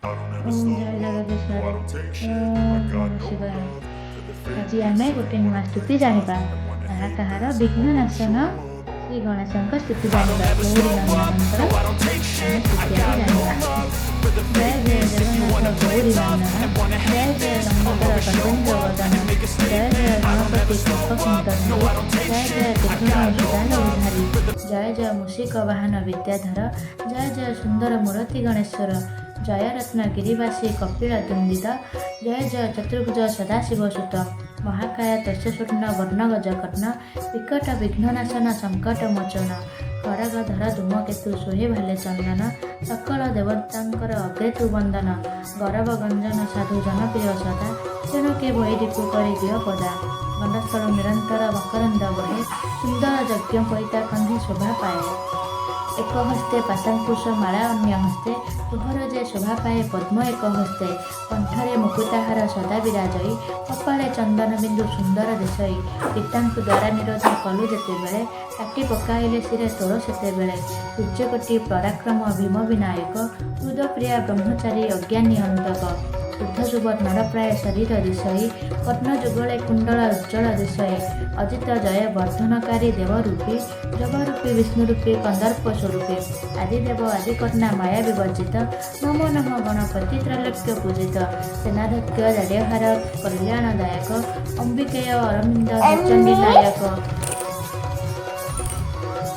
ओम जय जगदीश्वर ओम नमः शिवाय। आज आम गोटे नुआ स्तुति जाना ताहा कहार विघ्न नाशन श्री गणेश स्तुति जाना गौरी नंदन आम स्तुति जाना। जय जय जगन्नाथ गौरी नंदन जय जय लंबोदर गजेन्द्र वदन जय जय गणपति कल्पसुंदर जय जय विघ्न सुधारी जय जय मूषिक वाहन विद्याधर जय जय सुंदर मूर्ति गणेश्वर जय रत्नगिरिवासी कपिल दुंदित जय जय चतुर्भुज सदाशिव सुत महाकाय तस्य स्वर्ण वर्णगज कर्ण विकट विघ्ननाशन संकट मोचन खड़गधर धूमकेतु सोहे भाले चंदन सकल देवतांकर अग्रेतु वंदन गौरव गंजन साधु जनप्रिय सदा तेणु के भैरीकु करी दिय पदा गंडस्थल निरंतर मकरंद बहे सुंदर यज्ञ कईता कंधी शोभा पाए एक हस्ते पाशांकुश माला अन्य हस्ते तुहर जे शोभा पाए पद्म एक हस्ते कंठरे मुकुताहार सदा विराजई कपाले चंदन बिंदु सुंदर देशई पितांकु द्वारा निरोध कलु जेते बेले काटी पकाइले सिरे तोड़ सेते बेले सूर्यकोटि पराक्रम भीम विनायक हृदप्रिया ब्रह्मचारी अज्ञानी अंतक शुद्ध शुभ नरप्राय शरीर दिशई कर्ण जुगले कुंडल उज्ज्वल दिशई अजित जय वर्धनकारी देवरूपी जगरूपी विष्णुरूपी कंदर्प स्वरूपी आदिदेव आदिकर्णा माया विवर्जित नमो नमः गणपति त्रैलोक्य पूजित सेनाध्यक्ष जाड्यहार कल्याणदायक अंबिकेय अरविंद हेचंडी नायक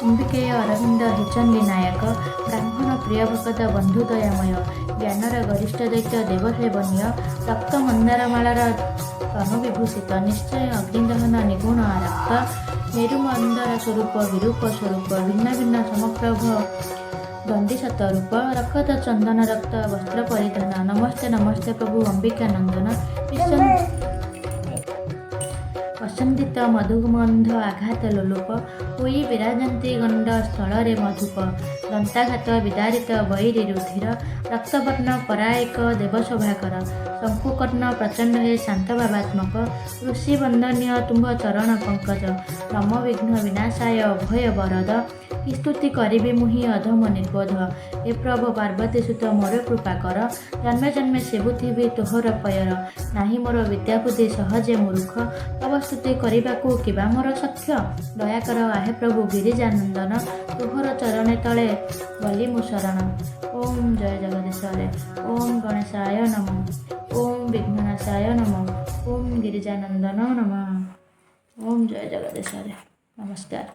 अंबिकेय अरविंद हेचंडी नायक ब्राह्मण प्रिय भगत बंधु दयामय ज्ञानर गरिष्ठ दैत्य देवसेवनीय रक्त मंदारमालार तनुविभूषित निश्चय अग्निदहन निगुण रक्त मेरुमंदर स्वरूप विरूप स्वरूप भिन्न भिन्न समप्रभ दंडी शतरूप रक्त चंदन रक्त वस्त्र परिधान नमस्ते नमस्ते प्रभु अंबिका नंदन वसंदित मधुमंध आघात लोलुप हुई विराजंती गंड स्थल मधुप दंताघात विदारित वैरी रुधिर रक्तवर्ण परायक देवशोभाकर शंकुकर्ण प्रचंड हे शांत भावात्मक ऋषि वंदनीय तुम्भ चरण पंकज नम विघ्न विनाशाय अभय वरद कि स्तुति करी मुहि अधम निर्बोध हे प्रभु पार्वती सुत मोर कृपा कर जन्मे जन्मे सेवुथिबि तोहर पयर नाही मोर विद्या बुद्धि सहजे मूर्ख तव स्तुति करने किबा मोर सख्य दयाकर आहे प्रभु गिरिजानंदन तोहर चरणे तले गली मु शरण। ओम जय जगदीश्वरे ओम गणेशाय नमः ओम विघ्ननाशाय नमः ओम गिरिजानंदन नमः ओम जय जगदीश्वरे। नमस्कार।